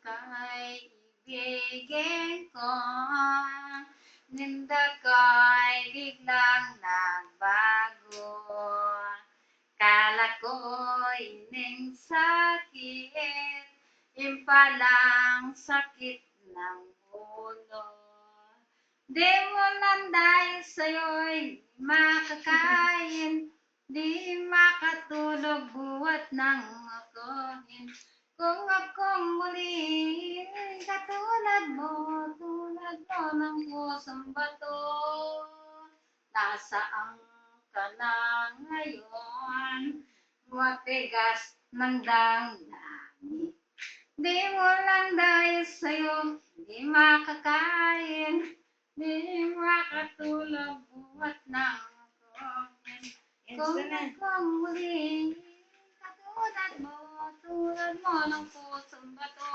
Kaibigan ko, ninda ko'y biglang nagbago. Kala ko'y ining sakit, yung palang sakit ng ulo. Di mo lang dahil sa'yo'y makakain, di makatulog buhat ng ako'y. Kung akong muli, tulad mo ng pusong bato, nasaan ka na ngayon, matigas ng damdamin. Di mo lang dahil sa'yo, di makakain, di makatulog buhat ng ako'y. Kung akong muli, tulad mo ng pusong bato.